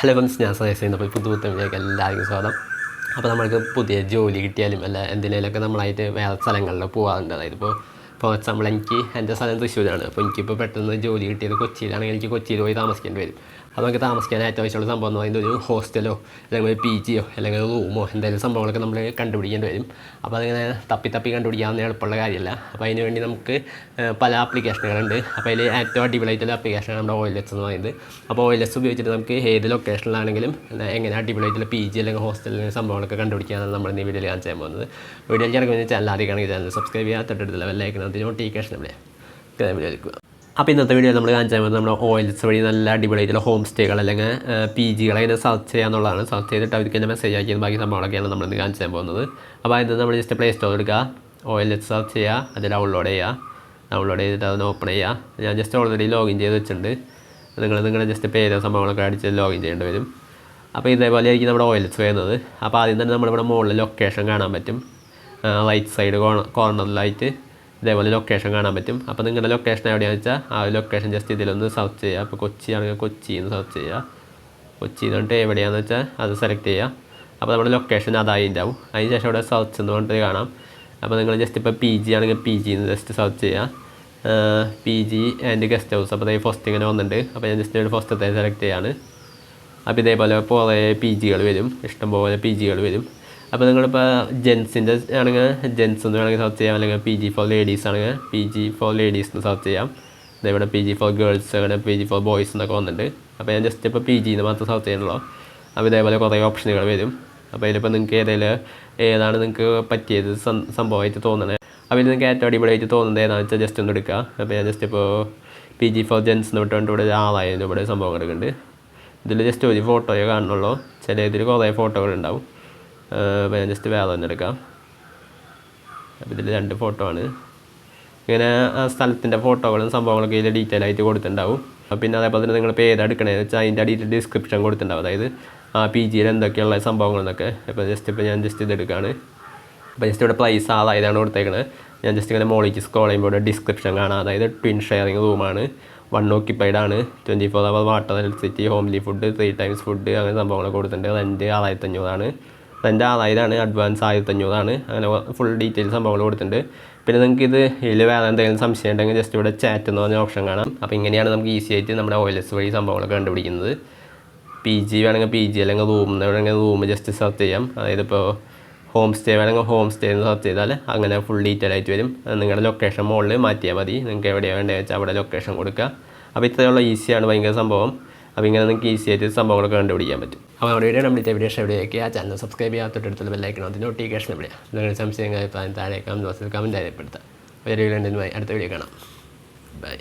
Hello friends, ഞാൻ suggest ചെയ്യുന്നപ്പോൾ പുതുപുത്തമിലേക്ക് എല്ലാവർക്കും സ്വാഗതം. അപ്പോൾ നമ്മൾക്ക് പുതിയ ജോലി കിട്ടിയാലും അല്ല എന്തിനേലൊക്കെ നമ്മളായിട്ട് വേറെ സ്ഥലങ്ങളിൽ പോകാറുണ്ട്. അതായത് ഇപ്പോൾ ഫോർ എക്സാമ്പിൾ എൻ്റെ സ്ഥലം തൃശ്ശൂരാണ്. അപ്പോൾ എനിക്കിപ്പോൾ പെട്ടെന്ന് ജോലി കിട്ടിയത് കൊച്ചിയിലാണെങ്കിൽ എനിക്ക് കൊച്ചിയിൽ പോയി താമസിക്കേണ്ടി വരും. അപ്പോൾ നമുക്ക് താമസിക്കാൻ ഏറ്റവും ആവശ്യമുള്ള സംഭവം എന്ന് പറയുന്നത് ഒരു ഹോസ്റ്റലോ അല്ലെങ്കിൽ ഒരു PGയോ അല്ലെങ്കിൽ റൂമോ എന്തെങ്കിലും സംഭവങ്ങളൊക്കെ നമ്മൾ കണ്ടുപിടിക്കേണ്ടി വരും. അപ്പോൾ അതിങ്ങനെ തപ്പി കണ്ടുപിടിക്കാവുന്ന എളുപ്പമുള്ള കാര്യമല്ല. അപ്പോൾ അതിന് വേണ്ടി നമുക്ക് പല ആപ്ലിക്കേഷനുകളുണ്ട്. അപ്പോൾ അതിൽ ഏറ്റവും അടിപൊളിയായിട്ടുള്ള ആപ്ലിക്കേഷനാണ് നമ്മുടെ OLX എന്ന് പറയുന്നത്. അപ്പോൾ OLX ഉപയോഗിച്ചിട്ട് നമുക്ക് ഏത് ലൊക്കേഷനിലാണെങ്കിലും എങ്ങനെ അടിപൊളിയായിട്ടുള്ള PG അല്ലെങ്കിൽ ഹോസ്റ്റലിൽ സംഭവങ്ങളൊക്കെ കണ്ടുപിടിക്കാനാണ് നമ്മൾ ഈ വീഡിയോയിൽ കാണിച്ചു പോകുന്നത്. വീഡിയോയിൽ ഇറങ്ങുന്ന ചാനൽ ആദ്യമാണെങ്കിൽ ചാനൽ സബ്സ്ക്രൈബ് ചെയ്യാൻ തൊട്ടടുത്തുള്ള ബെല്ലൈക്കണത്തിന് നോട്ടിഫിക്കേഷൻ ഇവിടെ വീഡിയോ എടുക്കുക. അപ്പോൾ ഇന്നത്തെ വീഡിയോ നമ്മൾ കാണിച്ചാൽ മതി നമ്മുടെ OLX വഴി നല്ല അടിപൊളിയായിട്ടുള്ള ഹോം സ്റ്റേകൾ അല്ലെങ്കിൽ PGകളെ അതിനെ സെർച്ച് ചെയ്യാന്നുള്ളതാണ്. സെർച്ച് ചെയ്തിട്ട് അവർക്ക് തന്നെ മെസ്സേജ് ആക്കിയത് ബാക്കി സംഭവങ്ങളൊക്കെയാണ് നമ്മളിന്ന് കാണിച്ചാൽ പോകുന്നത്. അപ്പോൾ അതിന് നമ്മൾ ജസ്റ്റ് പ്ലേ സ്റ്റോർ എടുക്കുക, OLX സെർച്ച് ചെയ്യുക, അത് ഡൗൺലോഡ് ചെയ്തിട്ട് അതൊന്ന് ഓപ്പൺ ചെയ്യുക. ഞാൻ ജസ്റ്റ് ഓൾറെഡി ലോഗിൻ ചെയ്ത് വെച്ചിട്ടുണ്ട്. നിങ്ങളുടെ ജസ്റ്റ് പേരോ സംഭവങ്ങളൊക്കെ അടിച്ച് ലോഗിൻ ചെയ്യേണ്ടി വരും. അപ്പോൾ ഇതേപോലെ ആയിരിക്കും നമ്മുടെ OLX വരുന്നത്. അപ്പോൾ ആദ്യം തന്നെ നമ്മളിവിടെ മുകളിൽ ലൊക്കേഷൻ കാണാൻ പറ്റും. റൈറ്റ് സൈഡ് കോർണറിലായിട്ട് ഇതേപോലെ ലൊക്കേഷൻ കാണാൻ പറ്റും. അപ്പോൾ നിങ്ങളുടെ ലൊക്കേഷൻ എവിടെയാണെന്ന് വെച്ചാൽ ആ ഒരു ലൊക്കേഷൻ ജസ്റ്റ് ഇതിലൊന്ന് സെർച്ച് ചെയ്യുക. അപ്പോൾ കൊച്ചി ആണെങ്കിൽ കൊച്ചിന്ന് സെർച്ച് ചെയ്യുക. കൊച്ചി എന്ന് പറഞ്ഞിട്ട് എവിടെയാണെന്ന് വെച്ചാൽ അത് സെലക്ട് ചെയ്യുക. അപ്പോൾ നമ്മുടെ ലൊക്കേഷൻ അതായി ഉണ്ടാവും. അതിന് ശേഷം ഇവിടെ സെർച്ച് എന്ന് പറഞ്ഞിട്ട് കാണാം. അപ്പോൾ നിങ്ങൾ ജസ്റ്റ് ഇപ്പോൾ PG ആണെങ്കിൽ PG എന്ന് ജസ്റ്റ് സെർച്ച് ചെയ്യുക. PG and guest house. അപ്പോൾ അതായത് ഫസ്റ്റ് ഇങ്ങനെ വന്നിട്ടുണ്ട്. അപ്പോൾ ഞാൻ ജസ്റ്റ് ഇവിടെ ഫസ്റ്റത്തെ സെലക്ട് ചെയ്യാണ്. അപ്പോൾ ഇതേപോലെ കുറേ PGകൾ വരും, ഇഷ്ടംപോലെ PGകൾ വരും. അപ്പോൾ നിങ്ങളിപ്പോൾ ജെൻസിൻ്റെ ആണെങ്കിൽ ജെൻസ് എന്ന് വേണമെങ്കിൽ സെർച്ച് ചെയ്യാം, അല്ലെങ്കിൽ PG ഫോർ ലേഡീസ് ആണെങ്കിൽ PG ഫോർ ലേഡീസ് എന്ന് സെർച്ച് ചെയ്യാം. ഇതേപോലെ PG ഫോർ ഗേൾസ് അങ്ങനെ PG ഫോർ ബോയ്സ് എന്നൊക്കെ വന്നിട്ടുണ്ട്. അപ്പോൾ ഞാൻ ജസ്റ്റ് ഇപ്പോൾ PG എന്ന് മാത്രം സെർച്ച് ചെയ്യാനുള്ളൂ. അപ്പോൾ ഇതേപോലെ കുറേ ഓപ്ഷനുകൾ വരും. അപ്പോൾ ഇതിലിപ്പോൾ നിങ്ങൾക്ക് ഏതാണ് നിങ്ങൾക്ക് പറ്റിയത് സംഭവമായിട്ട് തോന്നുന്നത്, അപ്പോൾ ഇത് നിങ്ങൾക്ക് ഏറ്റവും അടിപൊളിയായിട്ട് തോന്നുന്നത് ഏതാണെന്ന് വെച്ചാൽ ജസ്റ്റ് ഒന്ന് എടുക്കുക. അപ്പോൾ ഞാൻ ജസ്റ്റ് ഇപ്പോൾ PG ഫോർ ജെൻസ് എന്ന് വിട്ടുകൊണ്ട് ഇവിടെ 6000 രൂപയുടെ സംഭവം എടുക്കുന്നുണ്ട്. ഇതിൽ ജസ്റ്റ് ഒരു ഫോട്ടോയോ കാണുന്നുള്ളൂ, ചില ഇതിൽ കുറേ ഫോട്ടോകൾ ഉണ്ടാവും. അപ്പോൾ ഞാൻ ജസ്റ്റ് വേറെ തന്നെ എടുക്കാം. അപ്പോൾ ഇതിൽ 2 ഫോട്ടോ ആണ്. ഇങ്ങനെ സ്ഥലത്തിൻ്റെ ഫോട്ടോകളും സംഭവങ്ങളൊക്കെ ഇതിൽ ഡീറ്റെയിൽ ആയിട്ട് കൊടുത്തിട്ടുണ്ടാവും. പിന്നെ അതേപോലെ തന്നെ നിങ്ങളിപ്പോൾ ഏതാ എടുക്കണേന്ന് വെച്ചാൽ അതിൻ്റെ അടിയിൽ ഡിസ്ക്രിപ്ഷൻ കൊടുത്തിട്ടുണ്ടാവും, അതായത് PGയിൽ എന്തൊക്കെയുള്ള സംഭവങ്ങളെന്നൊക്കെ. അപ്പോൾ ഞാൻ ജസ്റ്റ് ഇതെടുക്കുകയാണ്. അപ്പോൾ ജസ്റ്റ് ഇവിടെ പ്രൈസ് 6000 കൊടുത്തേക്കണത്. ഞാൻ ജസ്റ്റ് ഇങ്ങനെ മോളിക്ക് സ്ക്രോൾ ചെയ്യുമ്പോൾ ഇവിടെ ഡിസ്ക്രിപ്ഷൻ കാണാം. അതായത് ട്വിൻ ഷെയറിങ് റൂമാണ്, 1 ഓക്യുപ്പൈഡ് ആണ്, 24 hour water, electricity, homely food, 3 times food, അങ്ങനെ സംഭവങ്ങളൊക്കെ കൊടുത്തിട്ടുണ്ട്. റെൻറ്റ് 6500 ആണ്. റെൻറ്റ് 6000 ആണ്, അഡ്വാൻസ് 1500 ആണ്. അങ്ങനെ ഫുൾ ഡീറ്റെയിൽ സംഭവങ്ങൾ കൊടുത്തിട്ടുണ്ട്. പിന്നെ നിങ്ങൾക്ക് ഇതിൽ വേറെ എന്തെങ്കിലും സംശയം ഉണ്ടെങ്കിൽ ജസ്റ്റ് ഇവിടെ ചാറ്റ് എന്ന് പറഞ്ഞ ഓപ്ഷൻ കാണാം. അപ്പോൾ ഇങ്ങനെയാണ് നമുക്ക് ഈസി ആയിട്ട് നമ്മുടെ OLX വഴി സംഭവങ്ങളൊക്കെ കണ്ടുപിടിക്കുന്നത്. PG വേണമെങ്കിൽ PG, അല്ലെങ്കിൽ വേണമെങ്കിൽ റൂം ജസ്റ്റ് സെർച്ച് ചെയ്യാം. അതായത് ഇപ്പോൾ ഹോം സ്റ്റേ വേണമെങ്കിൽ ഹോം സ്റ്റേ എന്ന് സെർച്ച് ചെയ്താൽ അങ്ങനെ ഫുൾ ഡീറ്റെയിൽ ആയിട്ട് വരും. നിങ്ങളുടെ ലൊക്കേഷൻ മുകളിൽ മാറ്റിയാൽ മതി. നിങ്ങൾക്ക് എവിടെയാണ് വേണ്ടത് വെച്ചാൽ അവിടെ ലൊക്കേഷൻ കൊടുക്കുക. അപ്പോൾ ഇത്രയുള്ള ഈസിയാണ് ഭയങ്കര സംഭവം. അപ്പോൾ ഇങ്ങനെ നിങ്ങൾക്ക് ഈസി ആയിട്ട് സംഭവങ്ങളൊക്കെ കണ്ടുപിടിക്കാൻ പറ്റും. അപ്പോൾ നമ്മുടെ വീഡിയോ വീഡിയോ എവിടെയൊക്കെ ആ ചാനൽ സബ്സ്ക്രൈബ് ചെയ്യാത്തൊട്ടടുത്തുള്ള ബെല്ലൈക്കണം, അതിന് നോട്ടിഫിക്കേഷൻ എവിടെയാണ്. നിങ്ങളുടെ സംശയങ്ങൾ താഴെ കമൻറ്റ് ബോക്സിൽ കമൻറ്റ് രേഖപ്പെടുത്താം. ഒരു വീഡിയോ അടുത്ത വീഡിയോ കാണാം. ബൈ.